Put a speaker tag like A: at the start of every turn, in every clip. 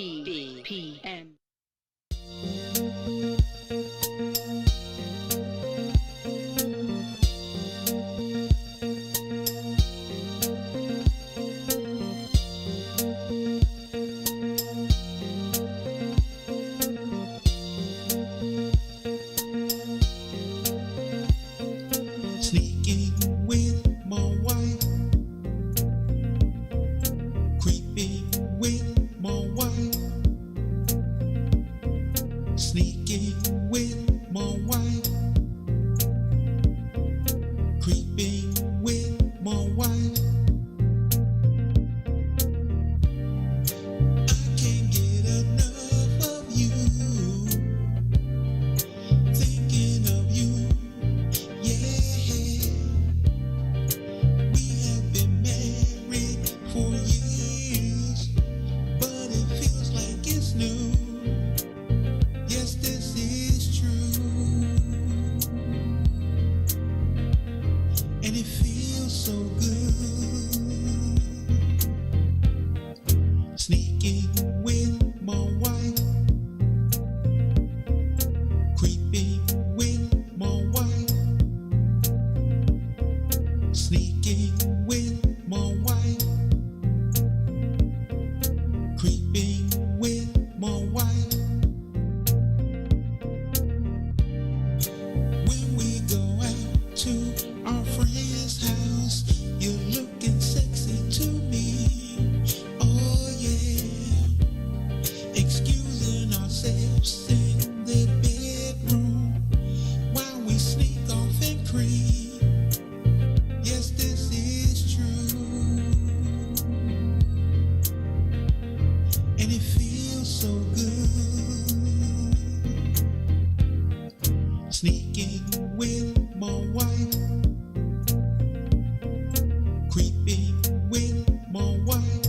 A: WIFTV-PM.
B: Sneaking with my wife, creeping with my wife, sneaking with my wife, creeping with my wife. I can't get enough of you, thinking of you. Yeah, we have been married for years, but it feels like it's new. Yes, this is true, and it feels so good. Sneaking with my wife, creeping with my wife, sneaking with my wife, creeping with my wife. When we go out to our friend's house, you're looking sexy to me. Oh yeah, excusing ourselves in the bedroom while we sneak off and creep. Yes, this is true, and it feels so good. Sneaking with my wife, creeping with my wife,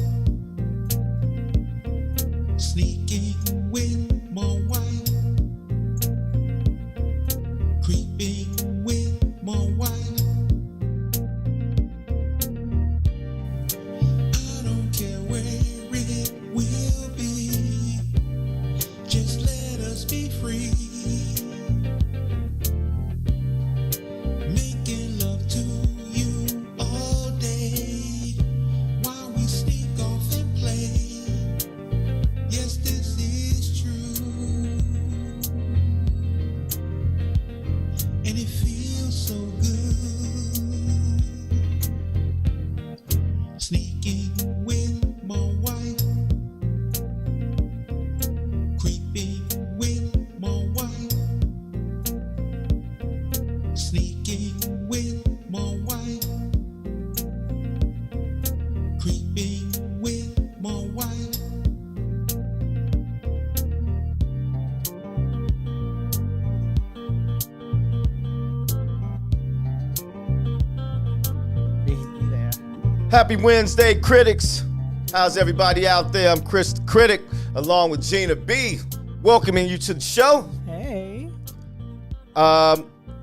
B: sneaking with my wife, creeping with my wife. I don't care where it will be, just let us be free. Making love to you all day while we sneak off and play. Yes, this is true, and it feels so good. Sneaking with my wife, creeping with my wife, sneaking with my wife, creeping with my wife.
C: There.
D: Happy Wednesday, critics. How's everybody out there? I'm Kris the Critic, along with Gina B, welcoming you to the show.
C: Hey.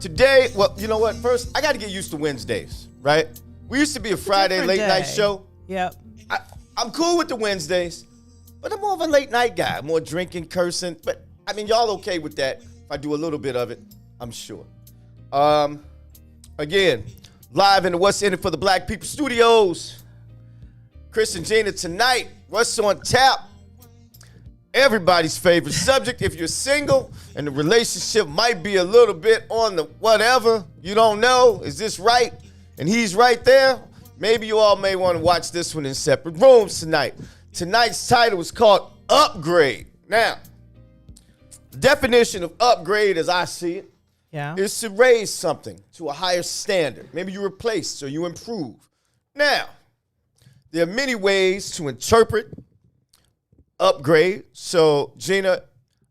D: Today, well, you know what? First, I got to get used to Wednesdays, right? We used to be a Friday
C: Different
D: late night
C: day.
D: show.
C: Yep.
D: I'm cool with the Wednesdays, but I'm more of a late night guy, more drinking, cursing. But I mean, y'all okay with that? If I do a little bit of it, I'm sure. Again, live in the What's In It for the Black People Studios. Kris and Gina tonight. What's on tap? Everybody's favorite subject. If you're single and the relationship might be a little bit on the whatever, you don't know, is this right? And he's right there. Maybe you all may want to watch this one in separate rooms tonight. Tonight's title is called Upgrade. Now, the definition of upgrade as I see it
C: Yeah.
D: is to raise something to a higher standard. Maybe you replace or you improve. Now, there are many ways to interpret upgrade. So, Gina,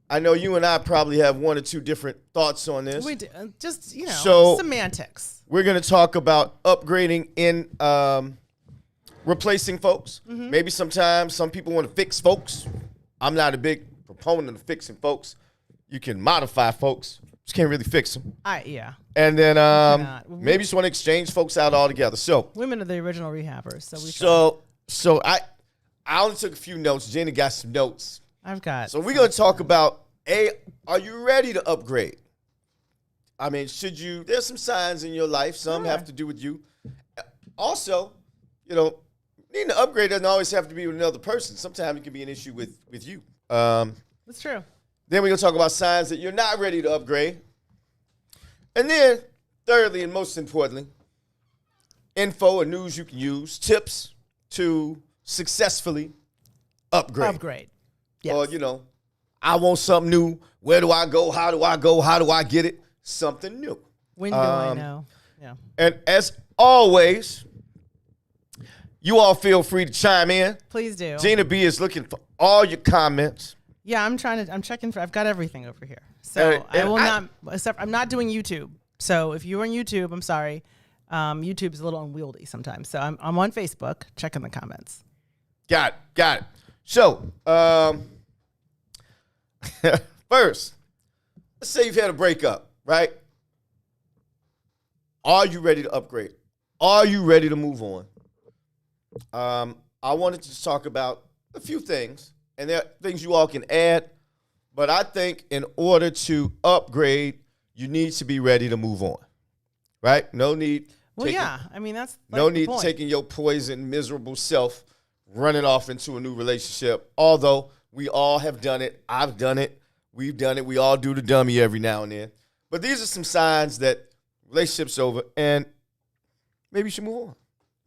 D: I know you and I probably have one or two different thoughts on this.
C: We do, just,
D: So-
C: semantics.
D: We're going to talk about upgrading in replacing folks. Maybe sometimes some people want to fix folks. I'm not a big proponent of fixing folks. You can modify folks. Just can't really fix them.
C: Yeah.
D: And then
C: cannot.
D: maybe just want to exchange folks out altogether. So
C: Women are the original rehabbers, so we.
D: so I only took a few notes. Gina got some notes.
C: I've got.
D: So we're going to talk about, are you ready to upgrade? I mean, there's some signs in your life. Some have to do with you. Also, needing to upgrade doesn't always have to be with another person. Sometimes it can be an issue with you.
C: That's true.
D: Then we're going to talk about signs that you're not ready to upgrade. And then, thirdly and most importantly, info and news you can use, tips to successfully upgrade.
C: Yes.
D: Or, I want something new. Where do I go? How do I go? How do I get it? Something new.
C: When do I know? Yeah.
D: And as always, you all feel free to chime in.
C: Please do.
D: Gina B is looking for all your comments.
C: Yeah, I'm checking I've got everything over here. So I'm not doing YouTube. So if you're on YouTube, I'm sorry. YouTube's a little unwieldy sometimes. So I'm on Facebook, checking the comments.
D: Got it. So, first, let's say you've had a breakup, right? Are you ready to upgrade? Are you ready to move on? I wanted to talk about a few things, and there are things you all can add, but I think in order to upgrade, you need to be ready to move on, right? No need.
C: That's
D: no
C: the
D: need
C: point.
D: taking your poison, miserable self, running off into a new relationship. Although we all have done it, I've done it, we've done it. We all do the dummy every now and then. But these are some signs that relationship's over, and maybe you should move on.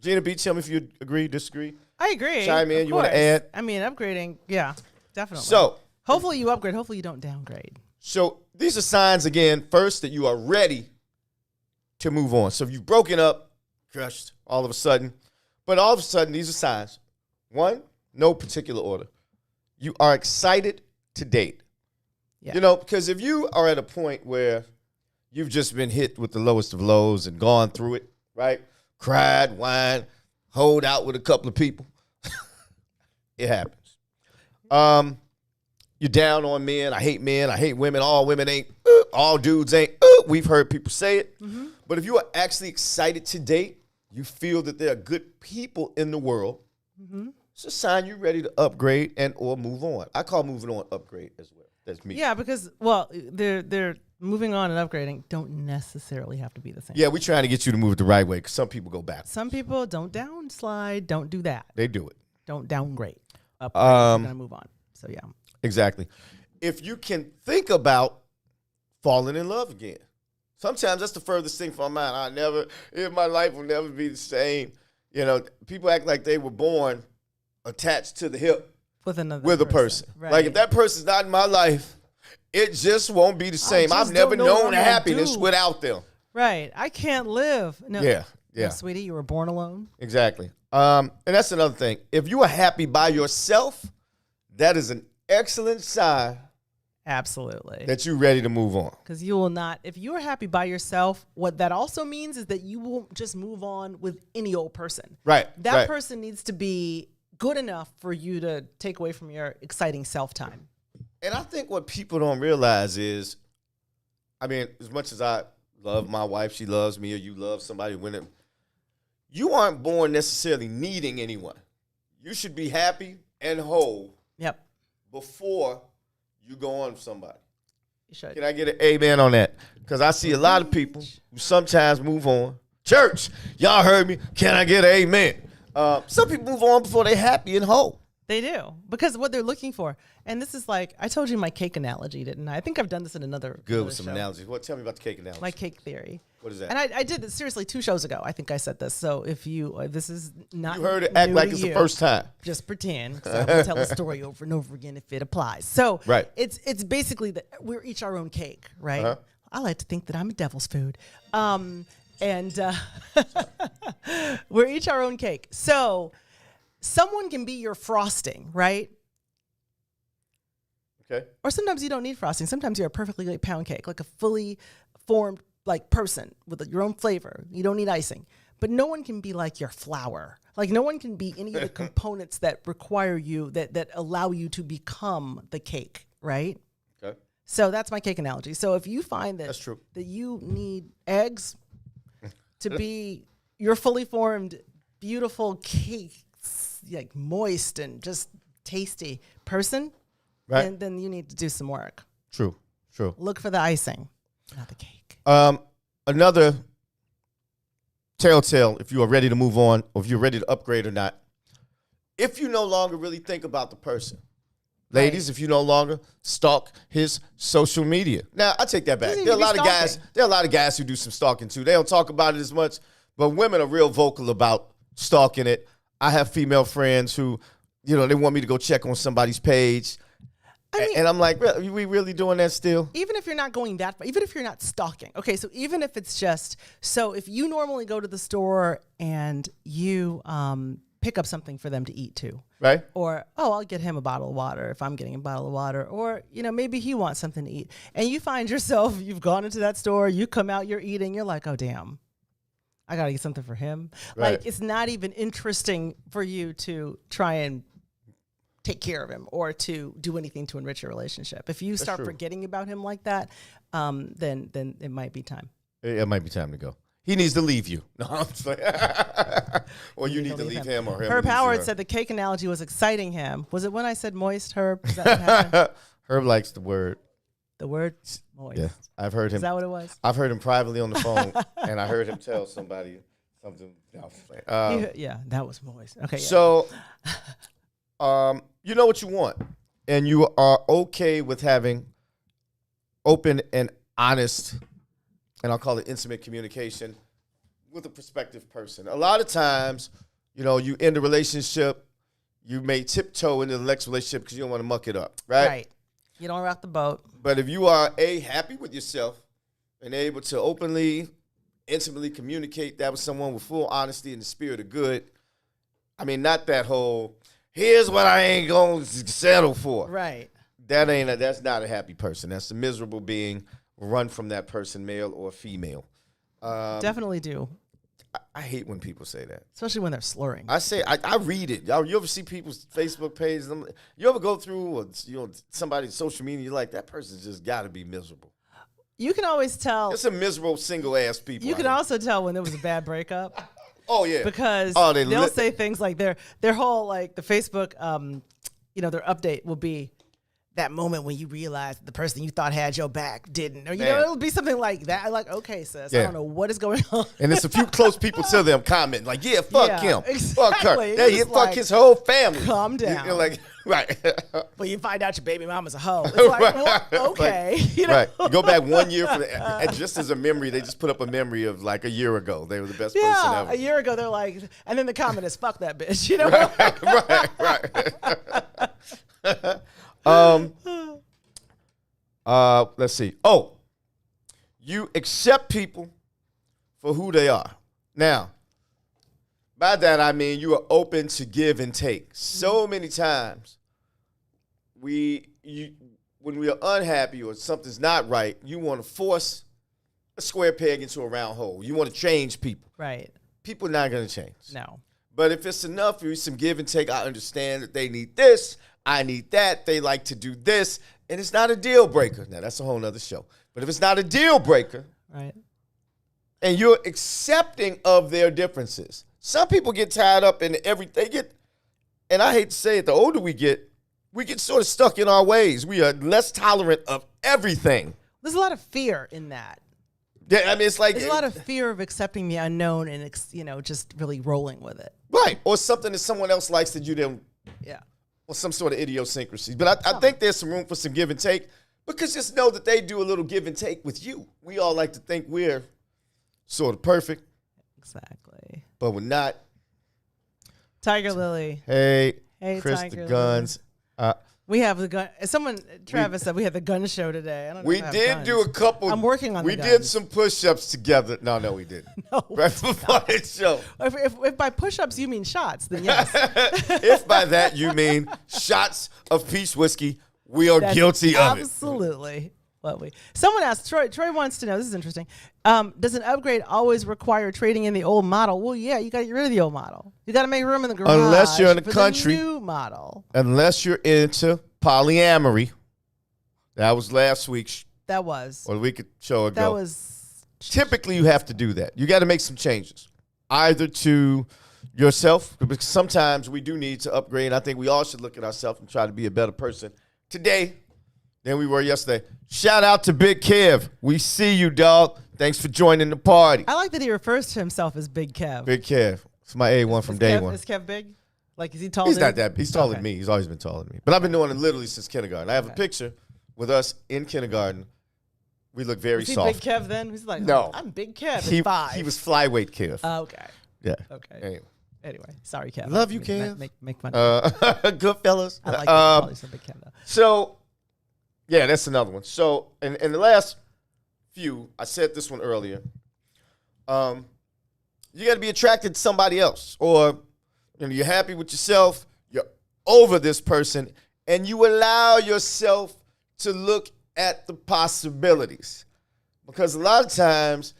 D: Gina B, tell me if you agree, disagree.
C: I agree.
D: Chime in.
C: Of
D: You want to
C: course.
D: add?
C: I mean, upgrading. Yeah, definitely.
D: So
C: hopefully you upgrade. Hopefully you don't downgrade.
D: So these are signs, again, first, that you are ready to move on. So if you've broken up, crushed all of a sudden, but all of a sudden, these are signs. One, no particular order. You are excited to date.
C: Yeah.
D: Because if you are at a point where you've just been hit with the lowest of lows and gone through it, right? Cried, whined, hold out with a couple of people. It happens. You're down on men. I hate women. All women ain't. All dudes ain't. We've heard people say it. Mm-hmm. But if you are actually excited to date, you feel that there are good people in the world, it's a sign you're ready to upgrade and or move on. I call moving on upgrade as well. That's me.
C: Yeah, because, they're moving on and upgrading don't necessarily have to be the same.
D: Yeah, we're trying to get you to move it the right way because some people go back.
C: Some people don't downslide. Don't do that.
D: They do it.
C: Don't downgrade. Upgrade. You're going to move on. So, yeah.
D: Exactly. If you can think about falling in love again. Sometimes that's the furthest thing from my mind. My life will never be the same. People act like they were born attached to the hip with a person.
C: Right.
D: Like if that person's not in my life, it just won't be the same. I've never known happiness without them.
C: Right. I can't live. No.
D: Yeah.
C: No, sweetie, you were born alone.
D: Exactly. And that's another thing. If you are happy by yourself, that is an excellent sign.
C: Absolutely.
D: That you're ready to move on.
C: Because you will not, if you're happy by yourself, what that also means is that you won't just move on with any old person.
D: Right.
C: That person needs to be good enough for you to take away from your exciting self-time.
D: And I think what people don't realize is, as much as I love my wife, she loves me, or you love somebody, you aren't born necessarily needing anyone. You should be happy and whole.
C: Yep.
D: Before you go on with somebody.
C: You should.
D: Can I get an amen on that? Because I see a lot of people who sometimes move on. Church, y'all heard me. Can I get an amen? Some people move on before they're happy and whole.
C: They do. Because what they're looking for. And this is like, I told you my cake analogy, didn't I? I think I've done this in another
D: Good with some
C: show.
D: analogies. Tell me about the cake analogy.
C: My cake theory.
D: What is that?
C: And I did this seriously 2 shows ago. I think I said this. So if this is not
D: You heard it act like it's the first time.
C: Just pretend. So I'm gonna tell a story over and over again if it applies. So
D: right.
C: It's basically that we're each our own cake, right?
D: Uh-huh.
C: I like to think that I'm a devil's food. We're each our own cake. So someone can be your frosting, right?
D: Okay.
C: Or sometimes you don't need frosting. Sometimes you're a perfectly great pound cake, like a fully formed person with your own flavor. You don't need icing. But no one can be like your flour. Like no one can be any of the components that require you, that allow you to become the cake, right?
D: Okay.
C: So that's my cake analogy. So if you find
D: that's true.
C: that you need eggs to be your fully formed, beautiful cakes like moist and just tasty person,
D: Right.
C: then you need to do some work.
D: True.
C: Look for the icing, not the cake.
D: Another telltale, if you are ready to move on or if you're ready to upgrade or not, if you no longer really think about the person. Ladies, if you no longer stalk his social media. Now, I take that back. There are a lot of guys who do some stalking too. They don't talk about it as much, but women are real vocal about stalking it. I have female friends who, they want me to go check on somebody's page. And I'm like, are we really doing that still?
C: Even if you're not going that far, even if you're not stalking. Okay, so even if it's just, so if you normally go to the store and you pick up something for them to eat too.
D: Right.
C: Or, I'll get him a bottle of water if I'm getting a bottle of water. Or, maybe he wants something to eat. And you find yourself, you've gone into that store, you come out, you're eating, you're like, oh, damn, I got to get something for him.
D: Right.
C: Like, it's not even interesting for you to try and take care of him or to do anything to enrich your relationship. If you start forgetting about him like that, then it might be time.
D: It might be time to go. He needs to leave you. No, I'm just like, or you need to leave him or him.
C: Herb Howard said the cake analogy was exciting him. Was it when I said moist, Herb? Is that what happened?
D: Herb likes the word.
C: The word moist.
D: Yeah, I've heard him.
C: Is that what it was?
D: I've heard him privately on the phone, and I heard him tell somebody something.
C: Yeah, that was moist. Okay. Yeah.
D: So, you know what you want, and you are okay with having open and honest, and I'll call it intimate communication with a prospective person. A lot of times, you end a relationship, you may tiptoe into the next relationship because you don't want to muck it up, right?
C: Right. You don't rock the boat.
D: But if you are, happy with yourself and able to openly, intimately communicate that with someone with full honesty and the spirit of good, I mean, not that whole, here's what I ain't going to settle for.
C: Right.
D: That's not a happy person. That's a miserable being. Run from that person, male or female.
C: Definitely do.
D: I hate when people say that.
C: Especially when they're slurring.
D: I read it. You ever see people's Facebook pages? You ever go through somebody's social media, you're like, that person's just got to be miserable.
C: You can always tell.
D: It's a miserable single-ass people.
C: You can also tell when there was a bad breakup.
D: Oh, yeah.
C: Because they'll say things like their whole, like, the Facebook, their update will be that moment when you realize the person you thought had your back didn't. Or, it'll be something like that. Like, okay, sis, I don't know what is going on.
D: And there's a few close people to them commenting, like, yeah, fuck him.
C: Exactly.
D: Fuck her. Yeah, fuck his whole family.
C: Calm down.
D: You're like, right.
C: But you find out your baby mama's a hoe. It's like, well, okay.
D: Right. You go back 1 year, just as a memory, they just put up a mememory of like a year ago. They were the best person ever.
C: A year ago, they're like, and then the comment is, fuck that bitch.
D: Right. Let's see. Oh, you accept people for who they are. Now, by that I mean you are open to give and take. So many times, when we are unhappy or something's not right, you want to force a square peg into a round hole. You want to change people.
C: Right.
D: People are not going to change.
C: No.
D: But if it's enough for you, some give and take, I understand that they need this, I need that, they like to do this, and it's not a deal breaker. Now, that's a whole nother show. But if it's not a deal breaker,
C: right,
D: and you're accepting of their differences, some people get tied up in everything. And I hate to say it, the older we get sort of stuck in our ways. We are less tolerant of everything.
C: There's a lot of fear in that.
D: Yeah, I mean, it's like
C: there's a lot of fear of accepting the unknown and just really rolling with it.
D: Right, or something that someone else likes that you didn't.
C: Yeah.
D: Or some sort of idiosyncrasy. But I think there's some room for some give and take, because just know that they do a little give and take with you. We all like to think we're sort of perfect.
C: Exactly.
D: But we're not.
C: Tiger Lily.
D: Hey Kris
C: Tiger
D: the Guns.
C: We have the gun. Travis said we had the gun show today. I don't know.
D: We did do a couple.
C: I'm working on.
D: We did some push-ups together. No, we didn't.
C: No.
D: Right before the show.
C: If by push-ups you mean shots, then yes.
D: If by that you mean shots of peach whiskey, we are guilty of it.
C: Absolutely. Someone asked, Troy wants to know, this is interesting, does an upgrade always require trading in the old model? Well, yeah, you got to get rid of the old model. You got to make room in the garage
D: unless you're in the
C: for
D: country,
C: the new model.
D: Unless you're into polyamory. That was last week's.
C: That was.
D: Or a week or so ago.
C: That was.
D: Typically, you have to do that. You got to make some changes. Either to yourself, because sometimes we do need to upgrade. I think we all should look at ourselves and try to be a better person today than we were yesterday. Shout out to Big Kev. We see you, dog. Thanks for joining the party.
C: I like that he refers to himself as Big Kev.
D: Big Kev. It's my A1 from day one.
C: Is Kev big? Like, is he tall?
D: He's not that. He's taller than me. He's always been taller than me. But I've been doing it literally since kindergarten. I have a picture with us in kindergarten. We look very
C: Is he
D: soft.
C: Big Kev then? He's like,
D: No.
C: I'm Big Kev at 5.
D: He was flyweight Kev.
C: Okay.
D: Yeah.
C: Okay. Anyway, sorry, Kev.
D: Love you, Kev.
C: Make fun.
D: Good fellas.
C: I like to call you some Big Kev though.
D: So, yeah, that's another one. So, in the last few, I said this one earlier. You got to be attracted to somebody else, or you're happy with yourself. You're over this person, and you allow yourself to look at the possibilities, because a lot of times,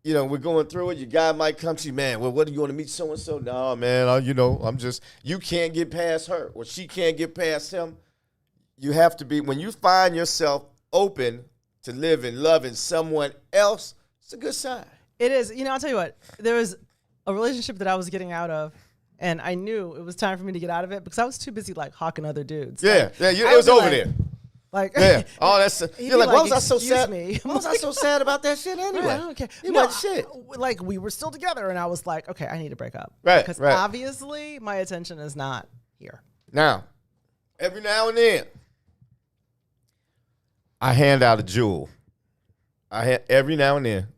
D: we're going through it. Your guy might come to you, man. Well, what do you want to meet so and so? No, man. You can't get past her, or she can't get past him. You have to be, when you find yourself open to living, loving someone else, it's a good sign.
C: It is. I'll tell you what. There was a relationship that I was getting out of, and I knew it was time for me to get out of it because I was too busy hawking other dudes.
D: Yeah, it was over there.
C: Like,
D: yeah. Oh, that's. You're like, why was I so sad?
C: Me.
D: Why was I so sad about that shit anyway?
C: I don't care.
D: You wasn't shit.
C: Like, we were still together, and I was like, okay, I need to break up.
D: Right.
C: Because obviously my attention is not here.
D: Now, every now and then, I hand out a jewel. Every now and then.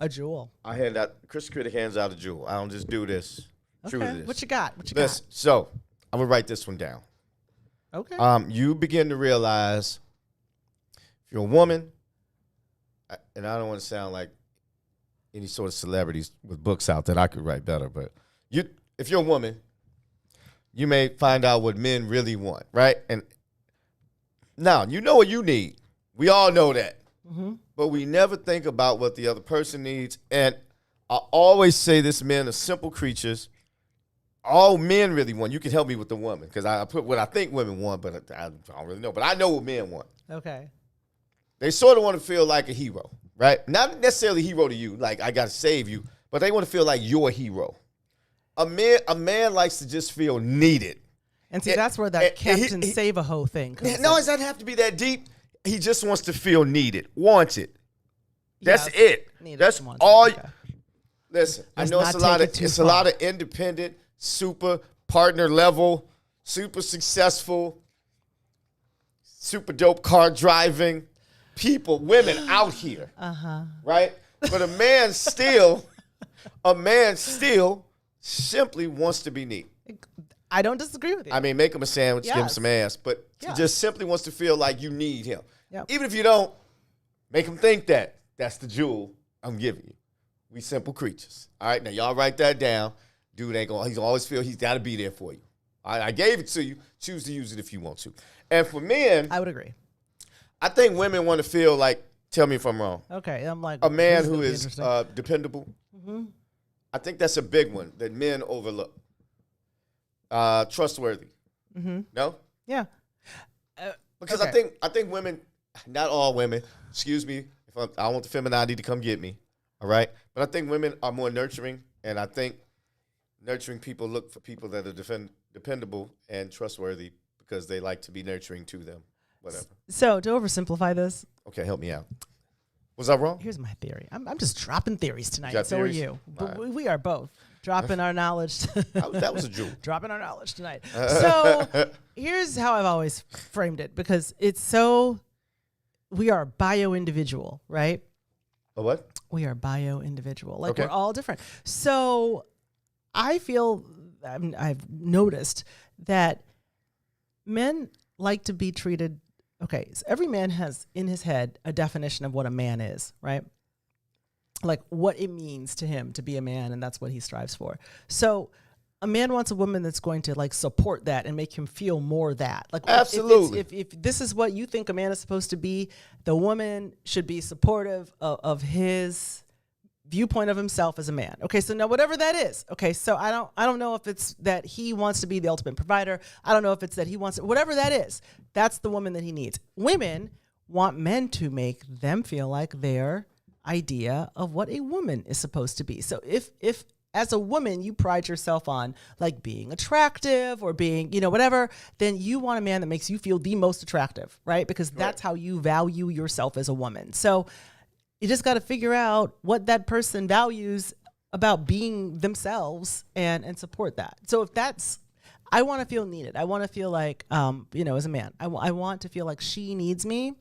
C: A jewel.
D: I hand out. Kris the Critic hands out a jewel. I don't just do this.
C: Okay.
D: True to this.
C: What you got?
D: Listen, so I'm gonna write this one down.
C: Okay.
D: You begin to realize if you're a woman, and I don't want to sound like any sort of celebrities with books out that I could write better, but if you're a woman, you may find out what men really want, right? And now you know what you need. We all know that.
C: Mm-hmm.
D: But we never think about what the other person needs. And I always say this, men are simple creatures. All men really want. You can help me with the woman, because I put what I think women want, but I don't really know. But I know what men want.
C: Okay.
D: They sort of want to feel like a hero, right? Not necessarily a hero to you, like I got to save you, but they want to feel like you're a hero. A man likes to just feel needed.
C: And see, that's where that Captain Save-A-Ho thing comes in.
D: No, it doesn't have to be that deep. He just wants to feel needed, wanted. That's it. That's all. Okay. Listen, I know it's a lot of independent, super partner level, super successful, super dope car driving people, women out here. Right? But a man still simply wants to be neat.
C: I don't disagree with you.
D: I mean, make him a sandwich, give him some ass, but he just simply wants to feel like you need him.
C: Yep.
D: Even if you don't, make him think that. That's the jewel I'm giving you. We simple creatures. All right, now y'all write that down. Dude ain't gonna, he's always feel he's gotta be there for you. I gave it to you. Choose to use it if you want to. And for men,
C: I would agree.
D: I think women want to feel like, tell me if I'm wrong.
C: Okay, I'm like
D: a man who is dependable.
C: Mm-hmm.
D: I think that's a big one that men overlook. Trustworthy.
C: Mm-hmm.
D: No?
C: Yeah.
D: Because I think women, not all women, excuse me, if I want the femininity to come get me, all right? But I think women are more nurturing, and I think nurturing people look for people that are dependable and trustworthy because they like to be nurturing to them, whatever.
C: So to oversimplify this.
D: Okay, help me out. Was I wrong?
C: Here's my theory. I'm just dropping theories tonight. So
D: theories?
C: are you. But
D: Right.
C: we are both dropping our knowledge.
D: That was a jewel.
C: Dropping our knowledge tonight. So here's how I've always framed it, because it's so, we are bio-individual, right?
D: A what?
C: We are bio-individual. Like,
D: Okay.
C: we're all different. So I feel, I've noticed that men like to be treated, okay, so every man has in his head a definition of what a man is, right? Like what it means to him to be a man, and that's what he strives for. So a man wants a woman that's going to like support that and make him feel more that. Like
D: absolutely.
C: If this is what you think a man is supposed to be, the woman should be supportive of his viewpoint of himself as a man. Okay, so now whatever that is. Okay, so I don't know if it's that he wants to be the ultimate provider. I don't know if it's that he wants whatever that is. That's the woman that he needs. Women want men to make them feel like their idea of what a woman is supposed to be. So if as a woman, you pride yourself on like being attractive or being, whatever, then you want a man that makes you feel the most attractive, right? Because that's how you value yourself as a woman. So you just got to figure out what that person values about being themselves and support that. So if that's, I want to feel needed. I want to feel like, as a man, I want to feel like she needs me.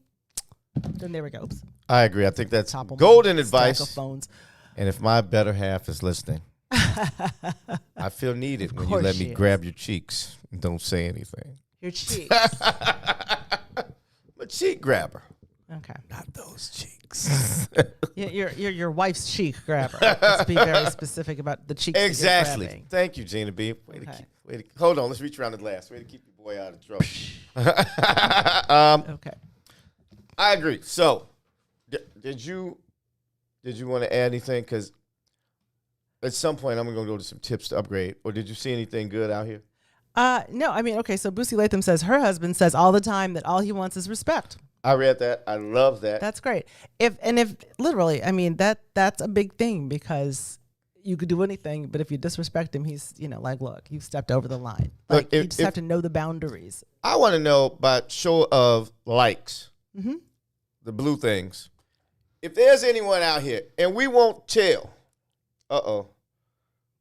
C: Then there we go. Oops.
D: I agree. I think that's
C: Top of
D: golden
C: my
D: advice.
C: stack of phones.
D: And if my better half is listening, I feel needed when you
C: course
D: let
C: she
D: me
C: is.
D: grab your cheeks and don't say anything.
C: Your cheeks.
D: I'm a cheek grabber.
C: Okay.
D: Not those cheeks.
C: You're your wife's cheek grabber. Let's be very specific about the cheeks.
D: Exactly.
C: That you're grabbing.
D: Thank you, Gina B.
C: Okay.
D: Hold on. Let's reach around the glass. Way to keep your boy out of trouble.
C: Okay.
D: I agree. So, did you want to add anything? Because at some point, I'm going to go to some tips to upgrade. Or did you see anything good out here?
C: No, I mean, okay, so Boosie Latham says her husband says all the time that all he wants is respect.
D: I read that. I love that.
C: That's great. If literally, I mean, that's a big thing because you could do anything, but if you disrespect him, he's, like, look, you've stepped over the line. Like,
D: Look,
C: you just have to know the boundaries.
D: I want to know by show of likes, the blue things. If there's anyone out here, and we won't tell.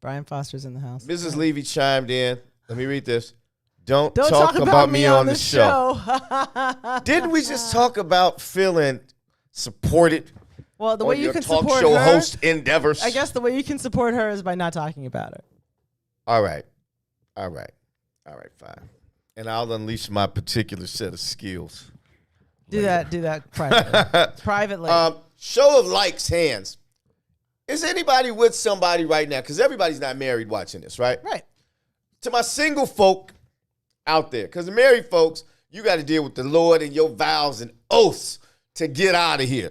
C: Brian Foster's in the house.
D: Mrs. Levy chimed in. Let me read this. Don't talk about me on the show. Didn't we just talk about feeling supported?
C: Well, the
D: on
C: way you
D: your
C: can
D: talk
C: support
D: show
C: her,
D: host endeavors?
C: I guess the way you can support her is by not talking about it.
D: All right, fine. And I'll unleash my particular set of skills.
C: Do that privately. Privately.
D: Show of likes, hands. Is anybody with somebody right now? Because everybody's not married watching this, right?
C: Right.
D: To my single folk out there, because the married folks, you got to deal with the Lord and your vows and oaths to get out of here,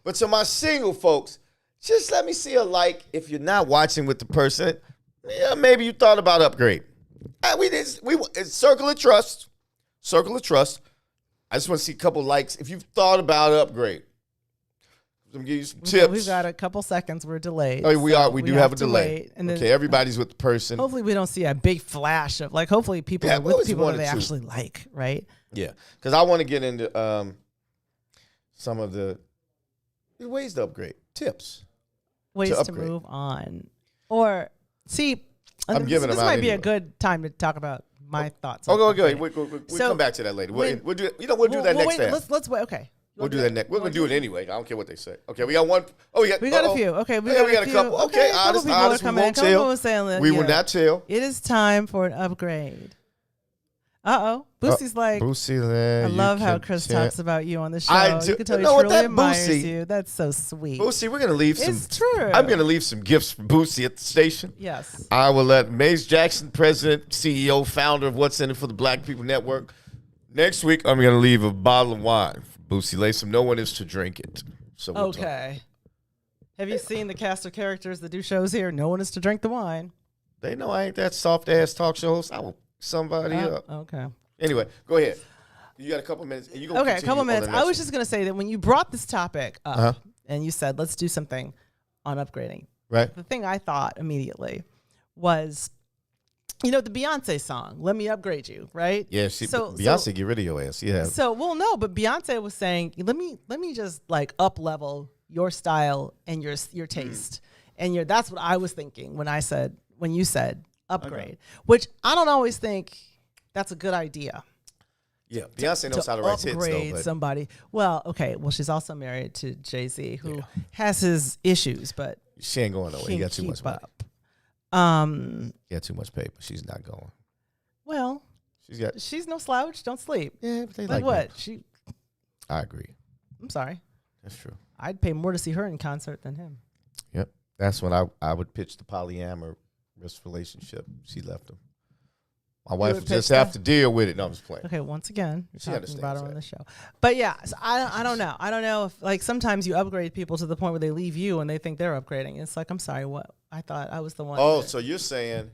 D: But to my single folks, just let me see a like if you're not watching with the person. Yeah, maybe you thought about upgrade. It's circle of trust. Circle of trust. I just want to see a couple likes if you've thought about upgrade. I'm gonna give you some tips.
C: We've got a couple seconds. We're delayed.
D: Oh, we do have a delay.
C: Wait, and then,
D: okay, everybody's with the person.
C: Hopefully, we don't see a big flash of hopefully people are with people that they actually like, right?
D: Yeah, because I want to get into some of the ways to upgrade, tips,
C: ways to
D: upgrade.
C: move on, or see.
D: I'm giving
C: this
D: them out
C: might be a
D: anyway.
C: good time to talk about my thoughts.
D: Oh,
C: on
D: go
C: upgrading.
D: We'll
C: So,
D: come back to that later. We'll do that
C: Well,
D: next
C: wait,
D: time.
C: let's wait. Okay.
D: We'll do that next. We're gonna do it anyway. I don't care what they say. Okay, we got one. Oh, we got
C: a few. Okay, we
D: got a
C: few.
D: couple. Okay,
C: a couple
D: honest.
C: people are
D: We
C: coming in.
D: won't
C: A couple
D: tell.
C: people are saying that,
D: We will not tell.
C: It is time for an upgrade. Boosie's like,
D: Boosie,
C: I love how Kris talks about you on the show.
D: I do.
C: You can tell
D: You know
C: he
D: what,
C: truly
D: that
C: admires
D: Boosie-
C: you. That's so sweet.
D: Boosie, we're gonna leave some.
C: It's true.
D: I'm gonna leave some gifts for Boosie at the station.
C: Yes.
D: I will let Mace Jackson, president, CEO, founder of What's in It for the Black People Network. Next week, I'm gonna leave a bottle of wine for Boosie Latham. No one is to drink it. So we'll talk.
C: Okay. Have you seen the cast of characters that do shows here? No one is to drink the wine.
D: They know I ain't that soft ass talk show host. I will somebody up.
C: Okay.
D: Anyway, go ahead. You got a couple minutes. And you gonna
C: Okay, a
D: continue
C: couple
D: on the
C: minutes.
D: next
C: I was
D: one.
C: just going to say that when you brought this topic up
D: Uh-huh.
C: and you said, let's do something on upgrading,
D: right.
C: the thing I thought immediately was, the Beyonce song, Let Me Upgrade You, right?
D: Yeah, Beyonce get rid of your ass. Yeah.
C: No, but Beyonce was saying, let me just up level your style and your taste. And that's what I was thinking when you said upgrade, which I don't always think that's a good idea.
D: Yeah, Beyonce knows how to write hits, though.
C: Upgrade
D: But
C: somebody. Well, okay. Well, she's also married to Jay-Z, who has his issues, but
D: she ain't going nowhere.
C: can
D: You got too
C: keep
D: much money.
C: up.
D: You got too much paper. She's not going.
C: Well,
D: she's
C: no slouch. Don't sleep.
D: Yeah, but they
C: Like what?
D: I agree.
C: I'm sorry.
D: That's true.
C: I'd pay more to see her in concert than him.
D: Yep. That's when I would pitch the polyamorous relationship. She left him. My wife would just have to deal with it. No, I'm just playing.
C: Okay, once again,
D: She
C: you're talking
D: understands
C: about her
D: that.
C: on the show. But yeah, so I don't know. I don't know if sometimes you upgrade people to the point where they leave you and they think they're upgrading. It's like, I'm sorry, what? I thought I was the one.
D: Oh, so you're saying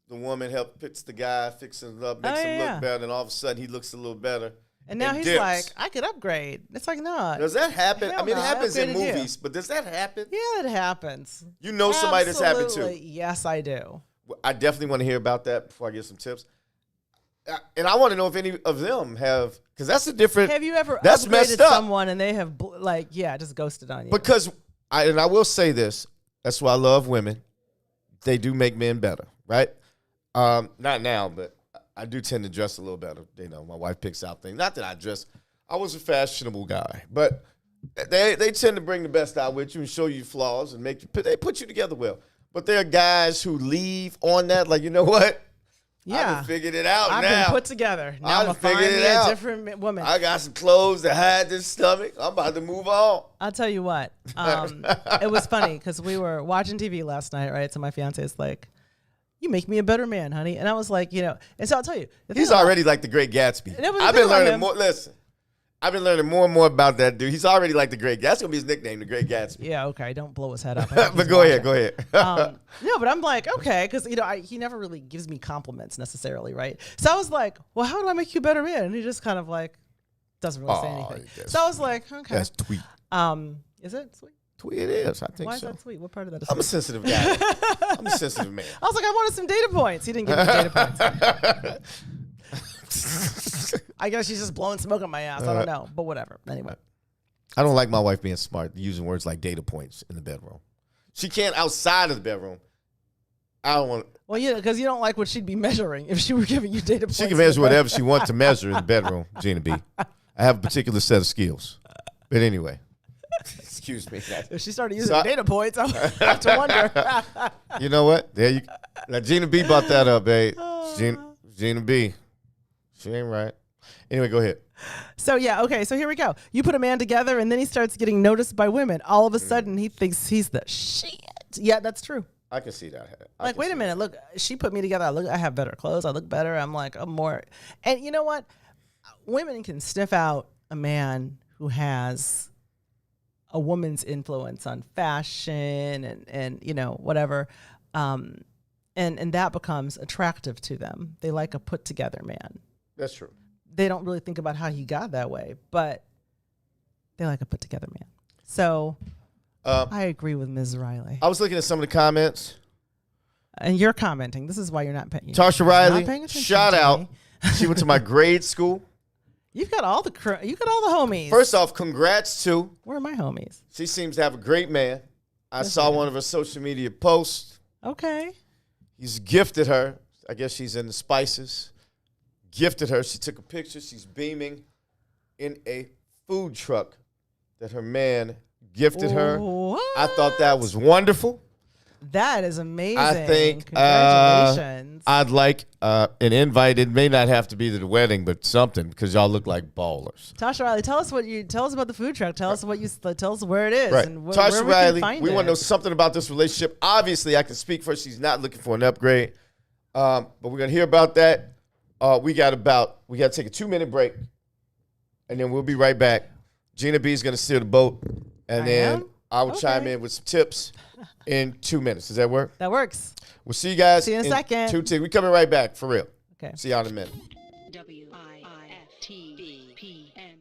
D: the woman helped fix the guy, fix him up, makes him look better, and all of a sudden he looks a little better,
C: And now he's
D: dips.
C: like, I could upgrade. It's like, no.
D: Does that happen?
C: Hell
D: I mean,
C: no,
D: it
C: I
D: happens in
C: upgraded you.
D: movies, but does that happen?
C: Yeah, it happens.
D: You know somebody that's happened to.
C: Absolutely. Yes, I do.
D: I definitely want to hear about that before I get some tips. And I want to know if any of them have, because that's a different.
C: Have you ever
D: that's
C: upgraded
D: messed up.
C: someone and they have just ghosted on you?
D: Because I will say this. That's why I love women. They do make men better, right? Not now, but I do tend to dress a little better. You know, my wife picks out things. Not that I dress. I was a fashionable guy, but they tend to bring the best out with you and show you flaws and they put you together well. But there are guys who leave on that, like, you know what?
C: Yeah.
D: I've figured it out
C: I've
D: now.
C: been put together. Now I'm
D: I've
C: going to find
D: figured
C: me
D: it out.
C: a different woman.
D: I got some clothes that hide this stomach. I'm about to move on.
C: I'll tell you what. It was funny because we were watching TV last night, right? So my fiance is like, you make me a better man, honey. And I was like, and so I'll tell you.
D: He's already like the Great Gatsby.
C: That was
D: I've
C: the
D: been
C: thing about
D: learning
C: him.
D: more. Listen, I've been learning more and more about that dude. He's already like the Great Gatsby. That's going to be his nickname, the Great Gatsby.
C: Yeah, okay. Don't blow his head up. I think
D: But
C: he's
D: go
C: watching.
D: ahead.
C: No, but I'm like, okay, because he never really gives me compliments necessarily, right? So I was like, well, how do I make you a better man? And he just kind of like doesn't really say anything. So I was like, okay.
D: That's tweet.
C: Is it sweet?
D: Tweet it is. I think
C: Why is
D: so.
C: that sweet? What part of that is
D: I'm a
C: sweet?
D: sensitive guy. I'm a sensitive man.
C: I was like, I wanted some data points. He didn't give me data points. I guess she's just blowing smoke up my ass. I don't know, but whatever. Anyway.
D: I don't like my wife being smart, using words like data points in the bedroom. She can't outside of the bedroom. I don't want.
C: Well, yeah, because you don't like what she'd be measuring if she were giving you data points.
D: She can measure whatever she wants to measure in the bedroom, Gina B. I have a particular set of skills. But anyway, excuse me.
C: If she started using data points, I would have to wonder.
D: You know what? There you. Now Gina B brought that up, babe. Gina B. She ain't right. Anyway, go ahead.
C: So yeah, okay. So here we go. You put a man together, and then he starts getting noticed by women. All of a sudden, he thinks he's the shit. Yeah, that's true.
D: I can see that.
C: Like, wait a minute. Look, she put me together. I have better clothes. I look better. I'm more. And you know what? Women can sniff out a man who has a woman's influence on fashion and whatever. And that becomes attractive to them. They like a put together man.
D: That's true.
C: They don't really think about how he got that way, but they like a put together man. So I agree with Ms. Riley.
D: I was looking at some of the comments.
C: And you're commenting. This is why you're not paying.
D: Tasha Riley, shout out.
C: Me.
D: She went to my grade school.
C: You've got all the homies.
D: First off, congrats to.
C: Where are my homies?
D: She seems to have a great man. I saw one of her social media posts.
C: Okay.
D: He's gifted her. I guess she's in the spices. Gifted her. She took a picture. She's beaming in a food truck that her man gifted her.
C: What?
D: I thought that was wonderful.
C: That is amazing.
D: I think
C: Congratulations.
D: I'd like an invite. It may not have to be to the wedding, but something, because y'all look like ballers.
C: Tasha Riley, tell us about the food truck. Tell us tell us where it is
D: Right.
C: and
D: Tasha
C: where we
D: Riley,
C: can find
D: we
C: it.
D: want to know something about this relationship. Obviously, I can speak for her. She's not looking for an upgrade. But we're going to hear about that. We got to take a 2-minute break, and then we'll be right back. Gina B is going to steer the boat, and then I will chime in with some tips in 2 minutes. Does that work?
C: That works.
D: We'll see you guys
C: See you in a second.
D: 2 tips. We're coming right back, for real.
C: Okay.
D: See y'all in a minute.
A: WIIFTVPM.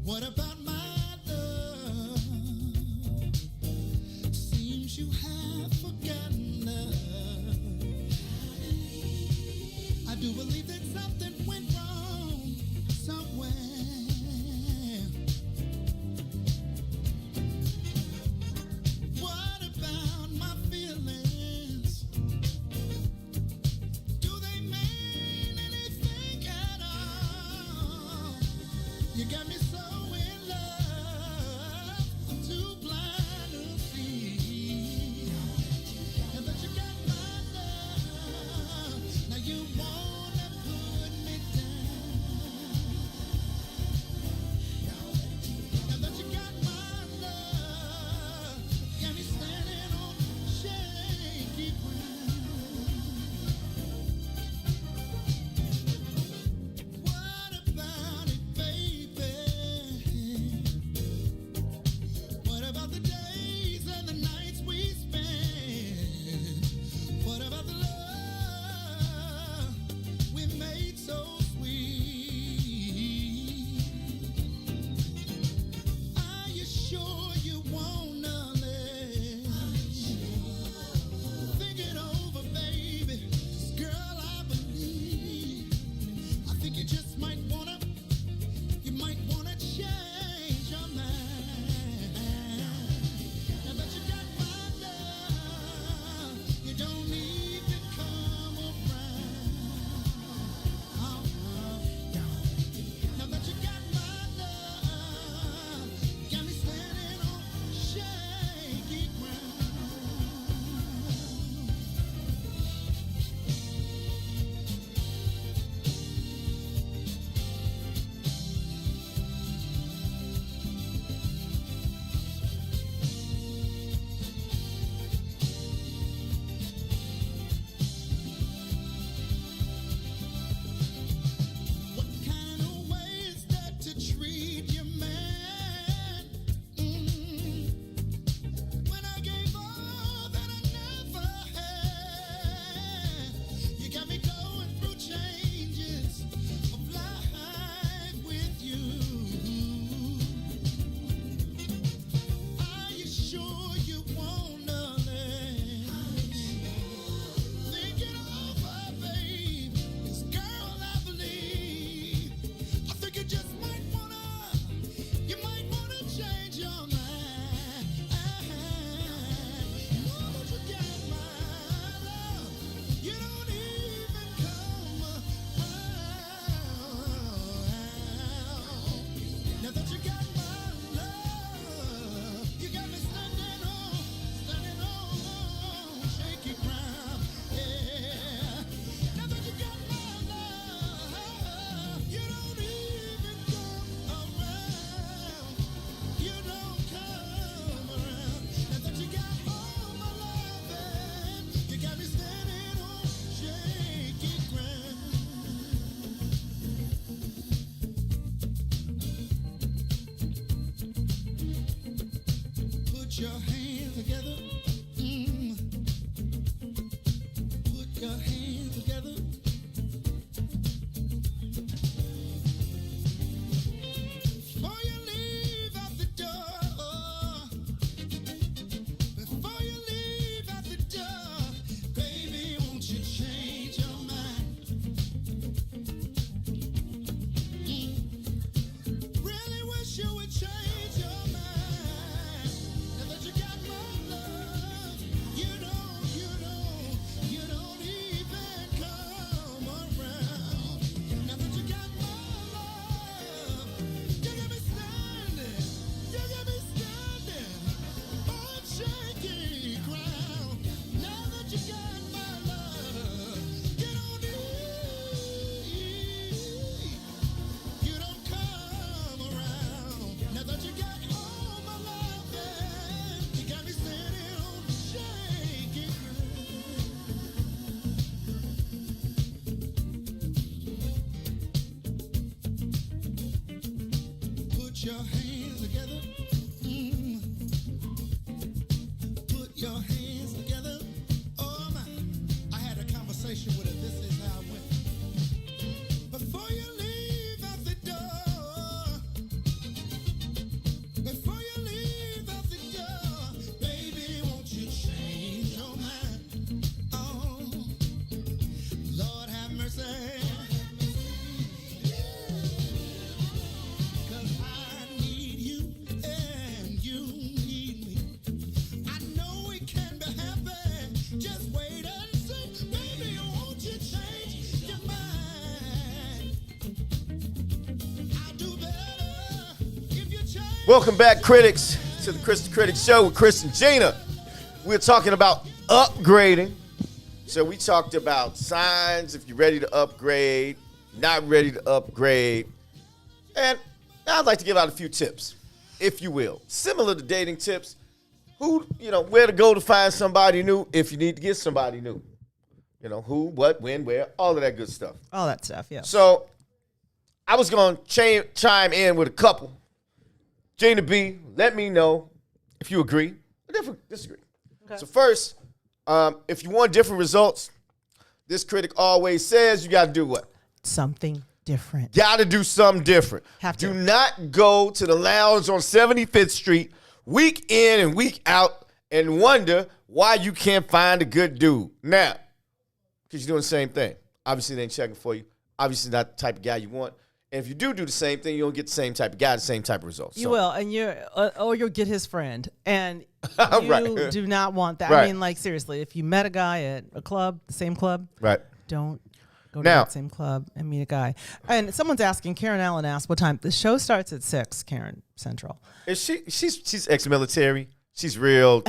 B: What about my love? Seems you have forgotten us. I do believe that something went wrong somewhere. What about my feelings? Do they mean anything at all? You got me so in love, I'm too blind to see. And that you got my love, now you wanna your hands together. Put your hands together. Oh my. I had a conversation with her. This is how it went. Before you leave out the door. Before you leave out the door. Baby, won't you change your mind? Oh, Lord have mercy.
D: Welcome back, critics, to the Kris the Critic Show with Kris and Gina. We're talking about upgrading. So we talked about signs if you're ready to upgrade, not ready to upgrade. And now I'd like to give out a few tips, if you will. Similar to dating tips, where to go to find somebody new if you need to get somebody new. Who, what, when, where, all of that good stuff.
C: All that stuff, yeah.
D: So I was going to chime in with a couple. Gina B, let me know if you agree or disagree. Okay. So first, if you want different results, this critic always says you got to do what?
C: Something different.
D: Got to do something different.
C: Have to.
D: Do not go to the lounge on 75th Street week in and week out and wonder why you can't find a good dude. Now, because you're doing the same thing. Obviously, they ain't checking for you. Obviously, not the type of guy you want. And if you do the same thing, you don't get the same type of guy, the same type of results.
C: You will, and you'll get his friend, and you
D: Right.
C: do not want that.
D: Right.
C: I mean, like seriously, if you met a guy at a club, the same club,
D: Right.
C: don't go to
D: Now-
C: that same club and meet a guy. And someone's asking, Karen Allen asked, what time? The show starts at 6, Karen Central.
D: Is she's ex-military. She's real,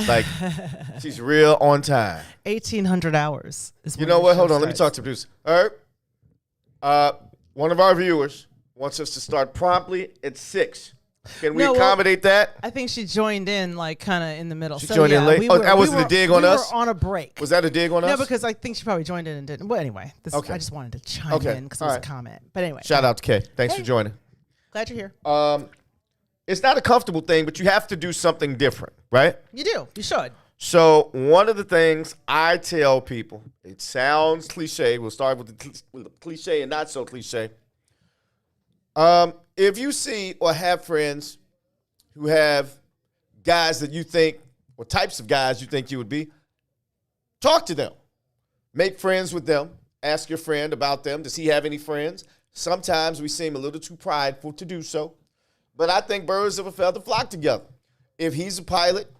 D: she's real on time.
C: 1,800 hours is
D: You
C: when
D: know
C: the
D: what?
C: show
D: Hold on. Let me
C: starts.
D: talk to the producer. All right. One of our viewers wants us to start promptly at 6. Can we
C: No, well,
D: accommodate that?
C: I think she joined in like kind of in the middle.
D: She
C: So,
D: joined in
C: yeah,
D: late?
C: we
D: Oh,
C: were-
D: that
C: we
D: wasn't a
C: were-
D: dig on
C: we
D: us?
C: were on a break.
D: Was that a dig on us?
C: No, because I think she probably joined in and didn't. Well, anyway,
D: Okay.
C: I just wanted to chime
D: Okay.
C: in because it
D: All
C: was
D: right.
C: a comment. But anyway,
D: Shout out to Kay. Thanks
C: Hey.
D: for joining.
C: glad you're here.
D: It's not a comfortable thing, but you have to do something different, right?
C: You do. You should.
D: So one of the things I tell people, it sounds cliche. We'll start with the cliche and not so cliche. If you see or have friends who have guys that you think, or types of guys you think you would be, talk to them. Make friends with them. Ask your friend about them. Does he have any friends? Sometimes we seem a little too prideful to do so. But I think birds of a feather flock together. If he's a pilot,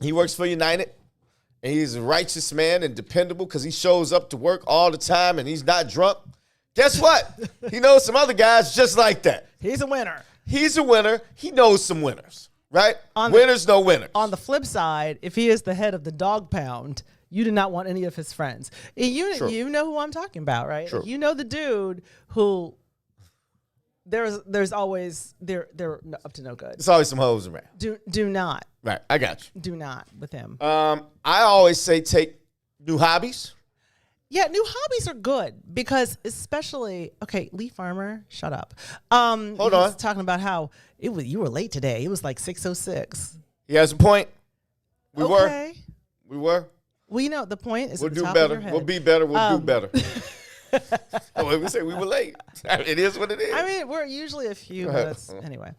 D: he works for United, and he's a righteous man and dependable because he shows up to work all the time and he's not drunk, guess what? He knows some other guys just like that.
C: He's a winner.
D: He's a winner. He knows some winners, right?
C: On the-
D: Winners know winners.
C: On the flip side, if he is the head of the dog pound, you do not want any of his friends. And
D: True.
C: you know who I'm talking about, right?
D: True.
C: You know the dude who there's always they're up to no good.
D: There's always some hoes around.
C: Do not
D: Right, I got you.
C: do not with him.
D: I always say take new hobbies.
C: Yeah, new hobbies are good because especially Lee Farmer, shut up. Hold
D: on.
C: Talking about how you were late today. It was like 6:06.
D: He has a point. We were.
C: Okay. Well, you know the point is
D: We'll
C: at the
D: do
C: top
D: better.
C: Of your head.
D: We'll be better. We'll do better. When we say we were late, it is what it is.
C: I mean, we're usually a few.
D: Go
C: But
D: ahead.
C: it's- anyway,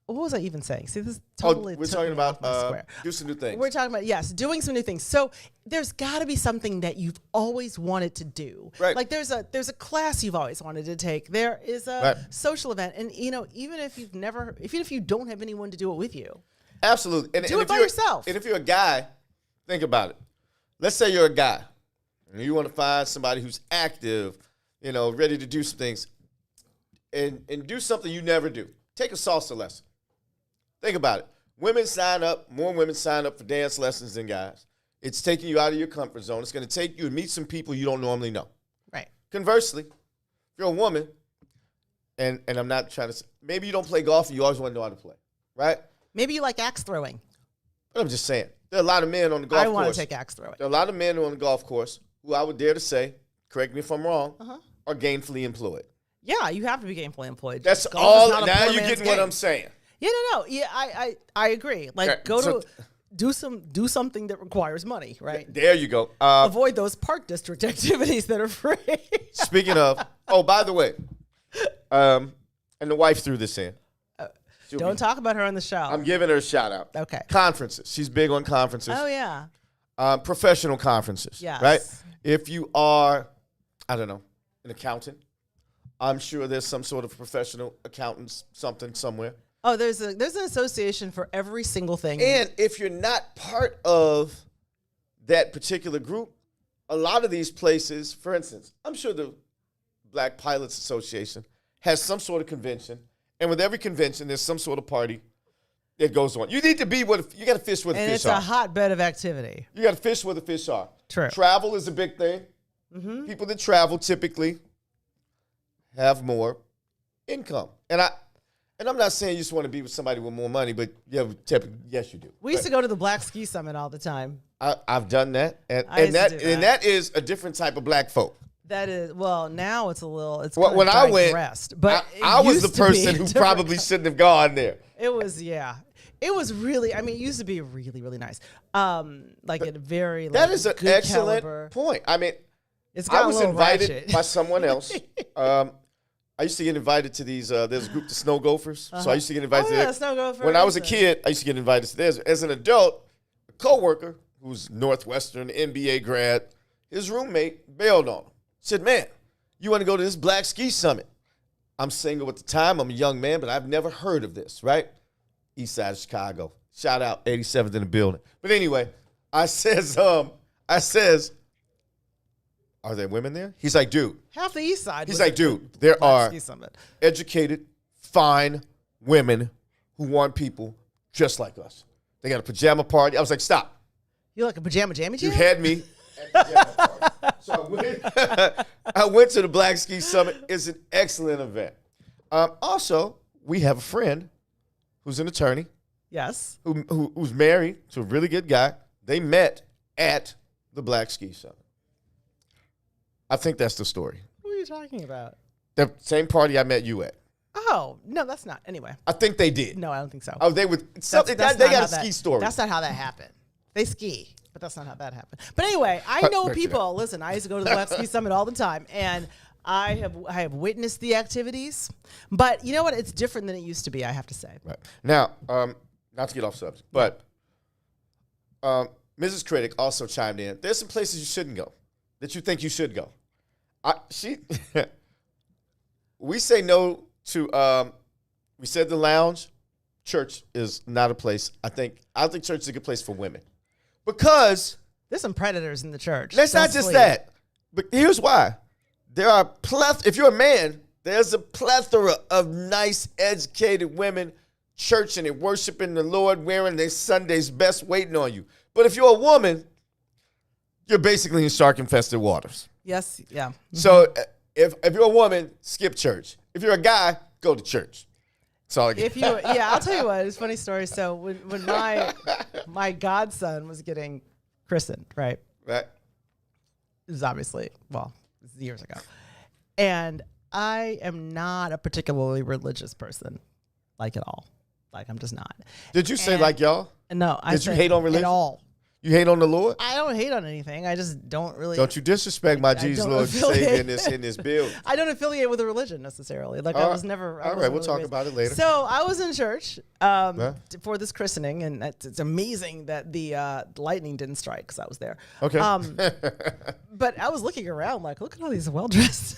C: what was I even saying? See, this totally.
D: we're
C: took
D: talking
C: me off
D: about
C: my square.
D: do some new things.
C: We're talking about doing some new things. So there's got to be something that you've always wanted to do.
D: Right.
C: Like there's a class you've always wanted to take. There is a
D: Right.
C: social event, and even if you don't have anyone to do it with you,
D: Absolutely. And
C: Do it
D: if
C: by
D: you're-
C: yourself.
D: And if you're a guy, think about it. Let's say you're a guy and you want to find somebody who's active, ready to do some things and do something you never do. Take a salsa lesson. Think about it. More women sign up for dance lessons than guys. It's taking you out of your comfort zone. It's going to take you to meet some people you don't normally know.
C: right?
D: Conversely, if you're a woman, and I'm not trying to say, maybe you don't play golf and you always want to know how to play, right?
C: Maybe you like axe throwing.
D: But I'm just saying, there are a lot of men on the golf
C: I
D: course.
C: want to take axe throwing.
D: There are a lot of men on the golf course who I would dare to say, correct me if I'm wrong, are gainfully employed.
C: Yeah, you have to be gainfully employed.
D: That's
C: Golf is
D: all.
C: not a
D: Now
C: poor
D: you're
C: man's
D: getting what
C: game.
D: I'm saying.
C: Yeah, no. Yeah, I agree. Like,
D: Okay,
C: go
D: so-
C: to do something that requires money, right?
D: There you go.
C: Avoid those park district activities that are free.
D: Speaking of, oh, by the way, and the wife threw this in.
C: Don't talk about her on the show.
D: I'm giving her a shout out.
C: Okay.
D: Conferences. She's big on conferences.
C: Oh yeah.
D: Professional conferences.
C: Yes.
D: Right? If you are, I don't know, an accountant, I'm sure there's some sort of professional accountants, something somewhere.
C: Oh, there's an association for every single thing.
D: And if you're not part of that particular group, a lot of these places, for instance, I'm sure the Black Pilots Association has some sort of convention. And with every convention, there's some sort of party that goes on. You need to be you got to fish where the
C: and
D: fish
C: it's
D: are.
C: a hotbed of activity.
D: You got to fish where the fish are.
C: True.
D: Travel is a big thing.
C: Mm-hmm.
D: People that travel typically have more income. And I'm not saying you just want to be with somebody with more money, but yes, you do.
C: We used to go to the Black Ski Summit all the time.
D: I've done that,
C: I
D: and
C: used to do
D: and
C: that.
D: that is a different type of black folk.
C: That is, well, now it's a little, it's
D: Well,
C: kind
D: when
C: of
D: I went,
C: digressed, but
D: I
C: it
D: was the
C: used to be
D: person who
C: different.
D: probably shouldn't have gone there.
C: It was, yeah. It was really, I mean, it used to be really, really nice. Like a very, like,
D: That is an
C: good
D: excellent
C: caliber.
D: point. I mean,
C: It's
D: I
C: got a
D: was
C: little
D: invited
C: ratchet.
D: by someone else. I used to get invited to these. There's a group, the Snow Gophers. So I used to get invited
C: Oh,
D: to
C: yeah,
D: that.
C: Snow Gopher.
D: When I was a
C: Listen.
D: kid, I used to get invited to theirs. As an adult, a coworker who's Northwestern MBA grad, his roommate bailed on him. Said, "Man, you want to go to this Black Ski Summit?" I'm single at the time. I'm a young man, but I've never heard of this, right? East side of Chicago. Shout out 87th in the building. But anyway, I says, are there women there? He's like, dude.
C: Half the East Side.
D: He's
C: was
D: like,
C: at
D: dude,
C: the
D: there
C: Black
D: are
C: Ski Summit.
D: educated, fine women who want people just like us. They got a pajama party. I was like, stop.
C: You like a pajama jammy
D: You
C: jam?
D: had me at the pajama party. So I went to the Black Ski Summit. It's an excellent event. Also, we have a friend who's an attorney
C: Yes.
D: who's married to a really good guy. They met at the Black Ski Summit. I think that's the story.
C: What are you talking about?
D: The same party I met you at.
C: Oh, no, that's not. Anyway.
D: I think they did.
C: No, I don't think so.
D: Oh, they would.
C: That's
D: They
C: not
D: got
C: how
D: a ski story.
C: That's not how that happened. They ski, but that's not how that happened. But anyway, I know
D: Right,
C: people. Listen, I used to go to the Black Ski Summit all the time, and I have witnessed the activities. But you know what? It's different than it used to be, I have to say.
D: Right. Now, not to get off subject, but Mrs. Critic also chimed in. There's some places you shouldn't go that you think you should go. We say no to. We said the lounge. Church is not a place. I think church is a good place for women because
C: There's some predators in the church.
D: that's
C: Don't
D: not just
C: sleep.
D: that. But here's why: there are if you're a man, there's a plethora of nice, educated women churching and worshiping the Lord, wearing their Sunday's best, waiting on you. But if you're a woman, you're basically in shark-infested waters.
C: Yes, yeah.
D: So if you're a woman, skip church. If you're a guy, go to church. That's all I get.
C: If you, yeah, I'll tell you what. It's a funny story. So when my godson was getting christened, right?
D: Right?
C: It was obviously, well, it was years ago. And I am not a particularly religious person, like at all. Like, I'm just not.
D: Did you say
C: And-
D: like y'all?
C: No, I
D: Did you
C: said
D: hate on religion?
C: at all.
D: You hate on the Lord?
C: I don't hate on anything. I just don't really.
D: Don't you disrespect my Jesus,
C: don't
D: Lord,
C: affiliate.
D: Savior in this building.
C: I don't affiliate with a religion necessarily. Like,
D: All
C: I
D: right.
C: was never. I
D: All right,
C: wasn't
D: we'll
C: really
D: talk
C: raised-
D: about it later.
C: So I was in church
D: Yeah.
C: for this christening, and it's amazing that the lightning didn't strike because I was there.
D: Okay.
C: But I was looking around, like, look at all these well dressed.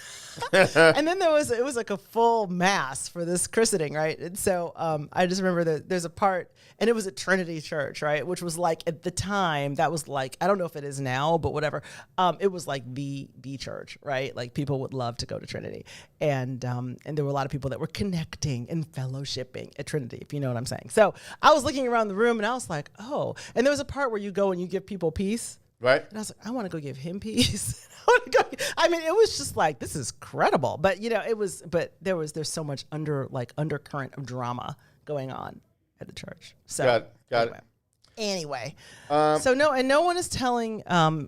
C: And then it was like a full mass for this christening, right? And so I just remember that there's a part, and it was at Trinity Church, right? Which was like, at the time, that was like, I don't know if it is now, but whatever. It was like the church, right? Like, people would love to go to Trinity. And there were a lot of people that were connecting and fellowshipping at Trinity, if you know what I'm saying. So I was looking around the room, and I was like, oh. And there was a part where you go and you give people peace.
D: Right?
C: And I was like, I want to go give him peace. I mean, it was just like, this is credible. But there's so much undercurrent of drama going on at the church. So
D: Got it.
C: Anyway, so no one is telling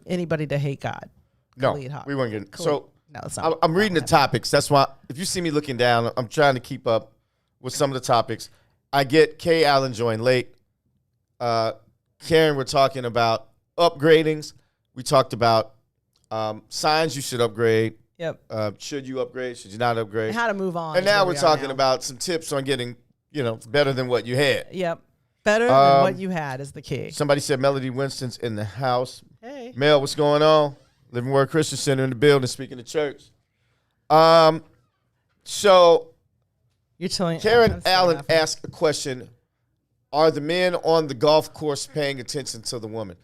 C: anybody to hate God.
D: No,
C: Khalid Hawk.
D: we weren't getting.
C: Khalid.
D: So
C: No, it's not.
D: I'm reading the topics. That's why if you see me looking down, I'm trying to keep up with some of the topics. I get Kay Allen joined late. Karen, we're talking about upgradings. We talked about signs you should upgrade.
C: Yep.
D: Should you upgrade? Should you not upgrade?
C: How to move on.
D: And
C: is
D: now
C: where
D: we're
C: we are
D: talking
C: now.
D: about some tips on getting, better than what you had.
C: Yep. Better than what you had is the key.
D: Somebody said Melody Winston's in the house.
C: Hey.
D: Mel, what's going on? Living Word Christian Center in the building, speaking to church. So
C: You're telling
D: Karen Allen asked a question. Are the men on the golf course paying attention to the woman?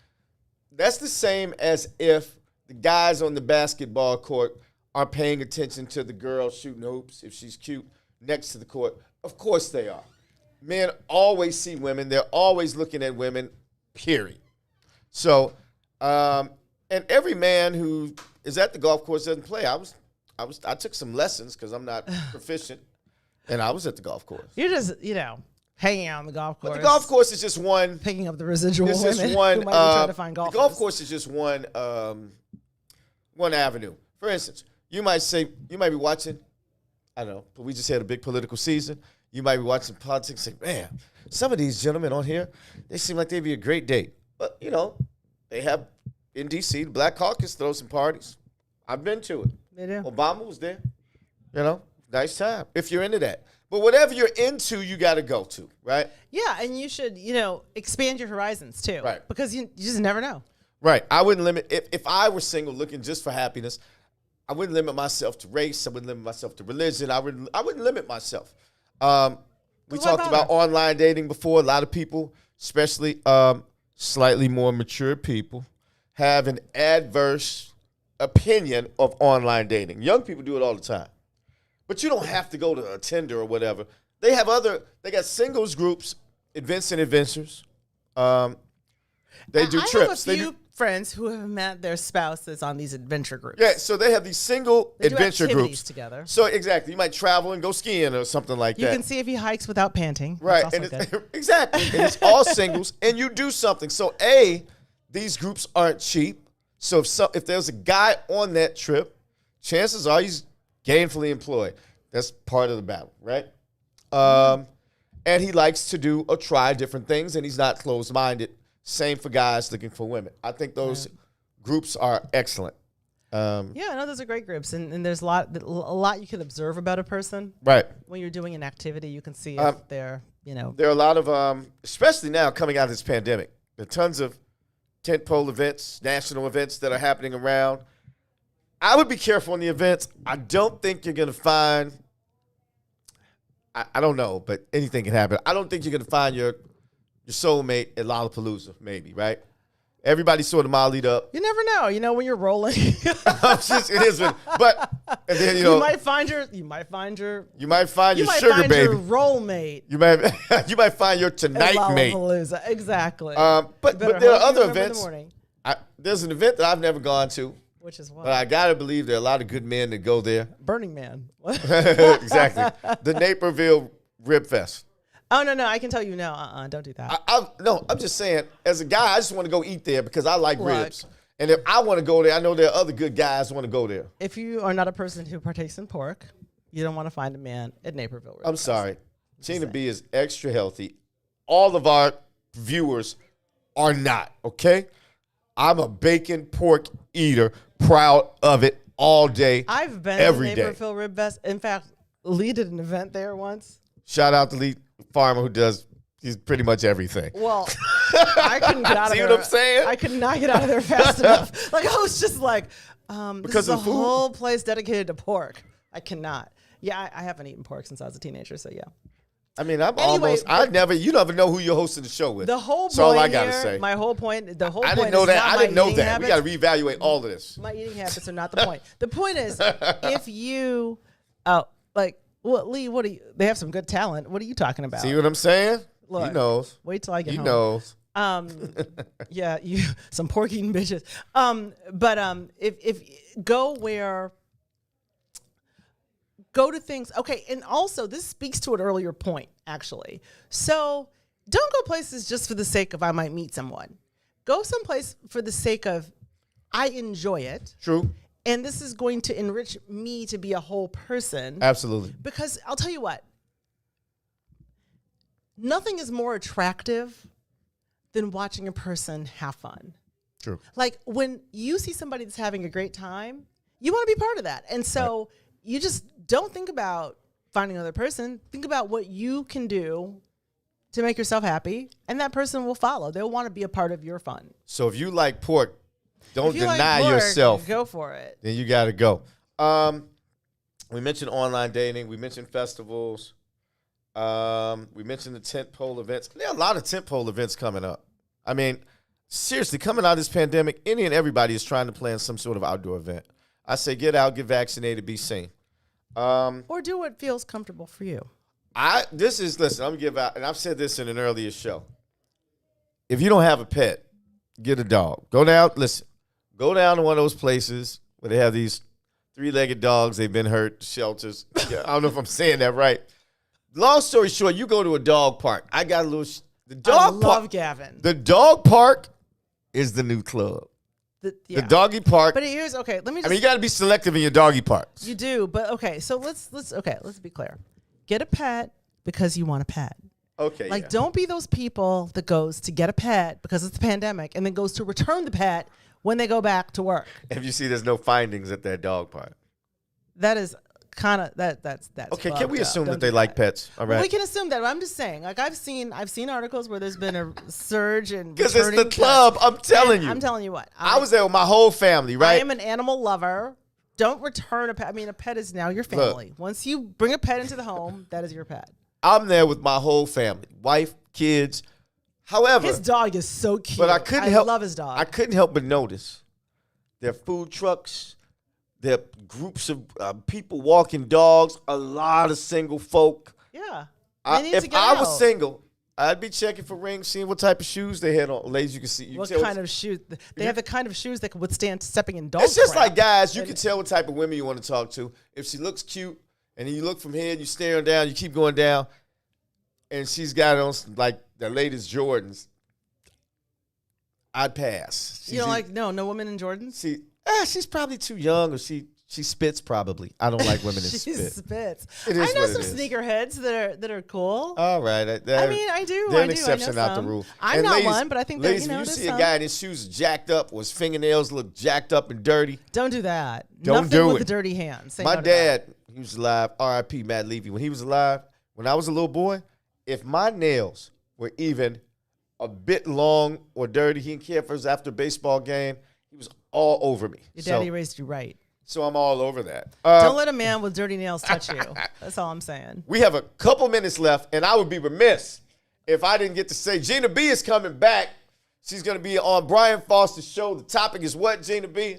D: That's the same as if the guys on the basketball court are paying attention to the girl shooting hoops, if she's cute, next to the court. Of course they are. Men always see women. They're always looking at women, period. So, and every man who is at the golf course doesn't play. I took some lessons because I'm not proficient, and I was at the golf course.
C: You're just, hanging out on the golf course.
D: But the golf course is just one.
C: Picking up the residual
D: It's
C: women
D: just one.
C: who might be trying to find golfers.
D: The golf course is just one avenue. For instance, you might be watching, I don't know, but we just had a big political season. You might be watching politics and say, man, some of these gentlemen on here, they seem like they'd be a great date. But, they have, in D.C., the Black Caucus throws some parties. I've been to it.
C: They do.
D: Obama was there. Nice time, if you're into that. But whatever you're into, you got to go to, right?
C: Yeah, and you should, expand your horizons too.
D: Right.
C: Because you just never know.
D: Right. I wouldn't limit, if I were single looking just for happiness, I wouldn't limit myself to race. I wouldn't limit myself to religion. I wouldn't limit myself. We talked about online dating before. A lot of people, especially slightly more mature people, have an adverse opinion of online dating. Young people do it all the time. But you don't have to go to a Tinder or whatever. They got singles groups, events and adventures. They do trips.
C: I have a few friends who have met their spouses on these adventure groups.
D: Yeah, so they have these single
C: They do
D: adventure
C: activities
D: groups
C: together.
D: So exactly, you might travel and go skiing or something like
C: You
D: that.
C: can see if he hikes without panting.
D: Right,
C: That's
D: and
C: also good.
D: exactly, and it's all singles, and you do something. So these groups aren't cheap. So if there's a guy on that trip, chances are he's gainfully employed. That's part of the battle, right? And he likes to do or try different things, and he's not closed-minded. Same for guys looking for women. I think those groups are excellent.
C: Yeah, no, those are great groups, and there's a lot you can observe about a person.
D: Right.
C: When you're doing an activity, you can see if they're,
D: There are a lot of, especially now coming out of this pandemic, there are tons of tentpole events, national events that are happening around. I would be careful in the events. I don't think you're going to find, I don't know, but anything can happen. I don't think you're going to find your soulmate at Lollapalooza, maybe, right? Everybody's sort of mollied up.
C: You never know. When you're rolling,
D: It is, but and then
C: you might find your
D: sugar baby.
C: Your roll mate.
D: You might find your tonight mate.
C: Lollapalooza, exactly.
D: But
C: Better
D: there are
C: hope you
D: other
C: remember in the
D: events.
C: morning.
D: There's an event that I've never gone to,
C: Which is what?
D: but I gotta believe there are a lot of good men that go there.
C: Burning Man.
D: Exactly, the Naperville Rib Fest.
C: Oh no, I can tell you no. Don't do that.
D: I'm just saying, as a guy, I just want to go eat there because I like
C: Look.
D: ribs. And if I want to go there, I know there are other good guys who want to go there.
C: If you are not a person who partakes in pork, you don't want to find a man at Naperville Rib
D: I'm
C: Fest.
D: sorry. Gina B is extra healthy. All of our viewers are not, okay? I'm a bacon pork eater, proud of it all day,
C: I've been
D: every
C: to
D: day.
C: Naperville Rib Fest. In fact, Lee did an event there once.
D: Shout out to Lee Farmer he's pretty much everything.
C: Well, I couldn't get out of
D: See
C: there.
D: what I'm saying?
C: I could not get out of there fast enough. Like, I was just like,
D: Because
C: this is
D: of
C: a
D: food?
C: whole place dedicated to pork. I cannot. Yeah, I haven't eaten pork since I was a teenager, so yeah.
D: I mean, you never know who you're hosting the show with.
C: The whole
D: That's all I
C: point
D: gotta
C: here,
D: say.
C: my whole point, the whole
D: I
C: point
D: didn't know
C: is
D: that.
C: not
D: I
C: my
D: didn't know
C: eating
D: that. We
C: habits.
D: got to reevaluate all of this.
C: My eating habits are not the point. The point is, if you, Lee, they have some good talent. What are you talking about?
D: See what I'm saying?
C: Look,
D: he knows.
C: Wait till I get
D: He
C: home.
D: knows.
C: Yeah, you some pork eating bitches. If go to things. Okay, and also this speaks to an earlier point, actually. So don't go places just for the sake of I might meet someone. Go someplace for the sake of I enjoy it.
D: True.
C: and this is going to enrich me to be a whole person.
D: Absolutely.
C: Because I'll tell you what, nothing is more attractive than watching a person have fun.
D: True.
C: Like when you see somebody that's having a great time, you want to be part of that. And so you just don't think about finding another person. Think about what you can do to make yourself happy, and that person will follow. They'll want to be a part of your fun.
D: So if you like pork, don't
C: If you
D: deny
C: like pork,
D: yourself.
C: Go for it.
D: Then you got to go. We mentioned online dating. We mentioned festivals. We mentioned the tentpole events. There are a lot of tentpole events coming up. I mean, seriously, coming out of this pandemic, any and everybody is trying to plan some sort of outdoor event. I say get out, get vaccinated, be seen.
C: Or do what feels comfortable for you.
D: Listen, I'm going to give out, and I've said this in an earlier show. If you don't have a pet, get a dog. Go down to one of those places where they have these 3-legged dogs. They've been hurt, shelters. I don't know if I'm saying that right. Long story short, you go to a dog park. I got a little, the dog park.
C: I love Gavin.
D: The dog park is the new club. The doggy park.
C: But here's, okay, let me just.
D: I mean, you got to be selective in your doggy parks.
C: You do, but okay, so let's be clear. Get a pet because you want a pet.
D: Okay.
C: Like, don't be those people that goes to get a pet because it's the pandemic and then goes to return the pet when they go back to work.
D: If you see there's no findings at that dog park.
C: That is kind of that's
D: okay. Can we assume
C: Don't
D: that they
C: do
D: like pets? All right.
C: Well, we can assume that. But I'm just saying. Like I've seen articles where there's been a surge in
D: because it's the
C: returning
D: club.
C: pets.
D: I'm telling
C: And
D: you.
C: I'm telling you what.
D: I was there with my whole family. Right.
C: I am an animal lover. Don't return a pet. I mean, a pet is now your family.
D: Look.
C: Once you bring a pet into the home, that is your pet.
D: I'm there with my whole family, wife, kids. However,
C: His dog is so cute.
D: but I
C: love his dog.
D: I couldn't help but notice their food trucks, their groups of people walking dogs, a lot of single folk.
C: Yeah.
D: If I was single, I'd be checking for rings, seeing what type of shoes they had on. Ladies, you can see.
C: What kind of shoes? They have the kind of shoes that can withstand stepping in dog
D: It's just
C: crap.
D: like guys, you can tell what type of women you want to talk to. If she looks cute, and then you look from here, you staring down, you keep going down, and she's got on like the latest Jordans, I'd pass.
C: You know, no woman in Jordans?
D: She's probably too young, or she spits probably. I don't like women that
C: She
D: spit.
C: spits.
D: It is
C: I know
D: what
C: some
D: it is.
C: sneakerheads that are cool.
D: All right.
C: I mean, I do.
D: They're
C: I
D: an
C: do.
D: exception,
C: I know
D: not the
C: some.
D: rule.
C: I'm
D: And
C: not
D: ladies,
C: one, but I think that,
D: ladies,
C: you know,
D: when you
C: there's
D: see a
C: some.
D: guy and his shoes jacked up, or his fingernails look jacked up and dirty,
C: Don't do that.
D: Don't
C: Nothing
D: do
C: with
D: it.
C: the dirty hands. Say
D: my
C: no to that.
D: dad, he was alive, R.I.P. Matt Levy. When he was alive, when I was a little boy, if my nails were even a bit long or dirty, he didn't care if it was after a baseball game. He was all over me.
C: Your daddy raised you right.
D: So I'm all over that.
C: Don't let a man with dirty nails touch you. That's all I'm saying.
D: We have a couple minutes left, and I would be remiss if I didn't get to say Gina B is coming back. She's going to be on Brian Foster's show. The topic is what, Gina B?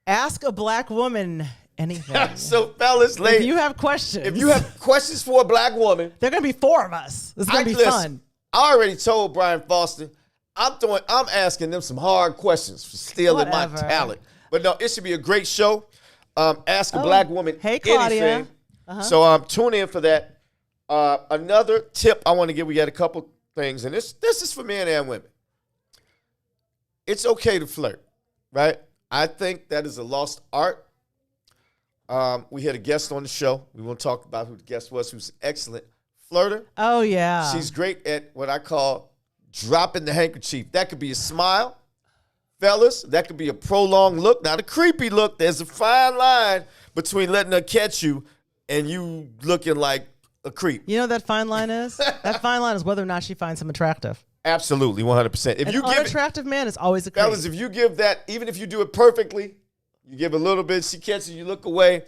C: Ask a black woman anything.
D: So, fellas,
C: if
D: ladies,
C: you have questions,
D: if you have questions for a black woman,
C: there are going to be 4 of us. It's going to be
D: listen,
C: fun.
D: I already told Brian Foster, I'm asking them some hard questions for stealing
C: Whatever.
D: my talent. But no, it should be a great show. Ask a black woman
C: hey, Claudia.
D: anything. So tune in for that. Another tip I want to give, we got a couple things, and this is for men and women. It's okay to flirt, right? I think that is a lost art. We had a guest on the show. We want to talk about who the guest was, who's an excellent flirter.
C: Oh, yeah.
D: She's great at what I call dropping the handkerchief. That could be a smile. Fellas, that could be a prolonged look. Not a creepy look. There's a fine line between letting her catch you and you looking like a creep.
C: You know what that fine line is? That fine line is whether or not she finds him attractive.
D: Absolutely, 100%. If
C: An
D: you give it,
C: unattractive man is always a creep.
D: fellas, if you give that, even if you do it perfectly, you give a little bit, she catches you, look away.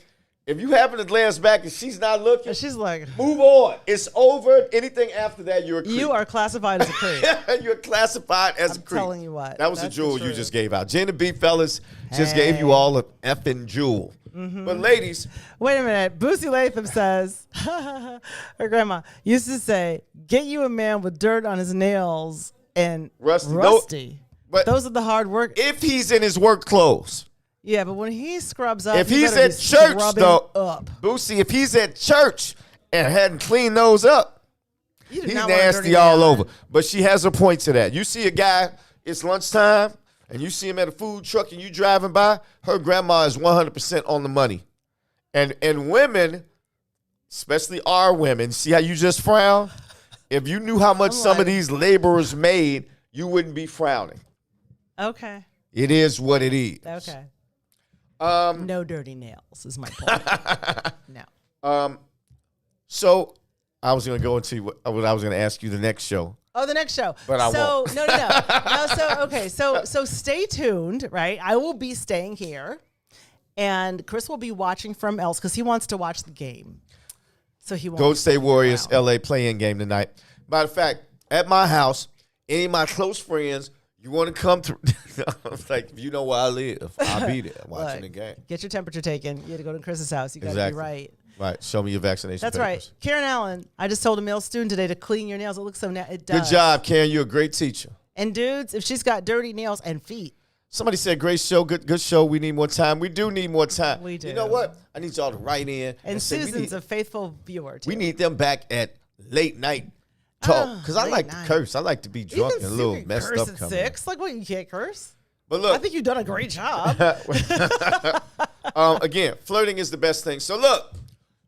D: If you happen to glance back and she's not looking,
C: And she's like,
D: move on. It's over. Anything after that, you're a creep.
C: you are classified as a creep.
D: You're classified as a creep.
C: telling you what,
D: That was a
C: that's the
D: jewel you
C: truth.
D: just gave out. Gina B, fellas, just gave you all an effing jewel. But ladies,
C: Wait a minute. Boosie Latham says, her grandma used to say, get you a man with dirt on his nails and
D: Rusty.
C: rusty.
D: But
C: Those are the hard work.
D: if he's in his work clothes,
C: Yeah, but when he scrubs up,
D: if
C: he
D: he's
C: better
D: at
C: be
D: church,
C: scrubbing
D: though,
C: up.
D: Boosie, if he's at church and hadn't cleaned those up,
C: You do
D: he's
C: not want a dirty
D: nasty all
C: man.
D: over. But she has a point to that. You see a guy, it's lunchtime, and you see him at a food truck and you driving by, her grandma is 100% on the money. And women, especially our women, see how you just frown? If you knew how much some of these laborers made, you wouldn't be frowning.
C: Okay.
D: It is what it is.
C: Okay. No dirty nails is my point. No.
D: So I was going to go into what I was going to ask you the next show.
C: Oh, the next show.
D: But I won't.
C: No. So stay tuned, right? I will be staying here, and Kris will be watching from else because he wants to watch the game. So he won't.
D: Golden State Warriors, LA play-in game tonight. Matter of fact, at my house, any of my close friends, you want to come through? I'm like, if you know where I live, I'll be there watching the game.
C: Get your temperature taken. You had to go to Kris's house. You got to be right.
D: Right. Show me your vaccination
C: That's
D: papers.
C: right. Karen Allen, I just told a male student today to clean your nails. It looks so it does.
D: Good job, Karen. You're a great teacher.
C: And dudes, if she's got dirty nails and feet.
D: Somebody said, great show, good show. We need more time. We do need more time.
C: We do.
D: You know what? I need y'all to write in.
C: And
D: say,
C: Susan's a faithful viewer, too.
D: We need them back at late night talk. Because I like to curse. I like to be drunk and a little messed up.
C: Curse at 6? Like, what, you can't curse?
D: But look.
C: I think you've done a great job.
D: Again, flirting is the best thing. So look.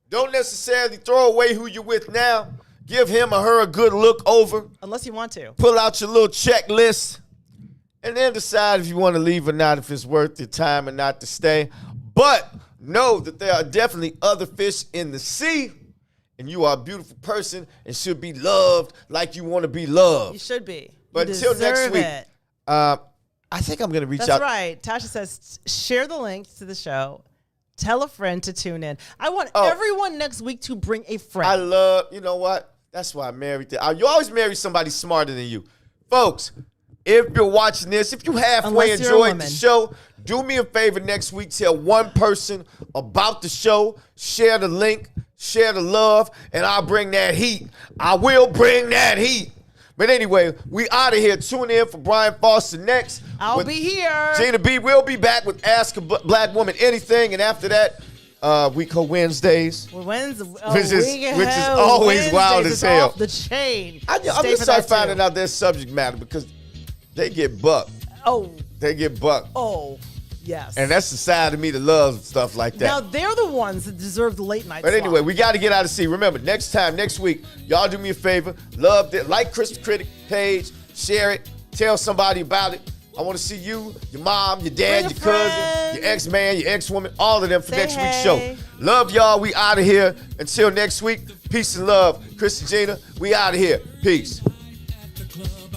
D: Don't necessarily throw away who you're with now. Give him or her a good look over.
C: Unless you want to.
D: Pull out your little checklist. And then decide if you want to leave or not, if it's worth your time or not to stay. But know that there are definitely other fish in the sea. And you are a beautiful person and should be loved like you want to be loved.
C: You should be.
D: But until next week, I think I'm going to reach out.
C: That's right. Tasha says, share the link to the show. Tell a friend to tune in. I want everyone next week to bring a friend.
D: You know what? That's why I married them. You always marry somebody smarter than you. Folks, if you're watching this, if you halfway enjoyed the show, do me a favor next week. Tell one person about the show. Share the link. Share the love. And I'll bring that heat. I will bring that heat. But anyway, we out of here. Tune in for Brian Foster next.
C: I'll be here.
D: Gina B will be back with Ask a Black Woman Anything. And after that, we call Wednesdays.
C: Which
D: is always wild as hell.
C: Off the chain.
D: I'm just start finding out their subject matter because they get bucked.
C: Oh.
D: They get bucked.
C: Oh, yes.
D: And that's the side of me that loves stuff like that.
C: Now, they're the ones that deserve the late night
D: But anyway, we got to get out of sea. Remember, next week, y'all do me a favor. Love it. Like Kris the Critic page. Share it. Tell somebody about it. I want to see you, your mom, your dad, your cousin, your ex-man, your ex-woman, all of them for next week's show. Love y'all. We out of here. Until next week, peace and love. Kris and Gina, we out of here. Peace.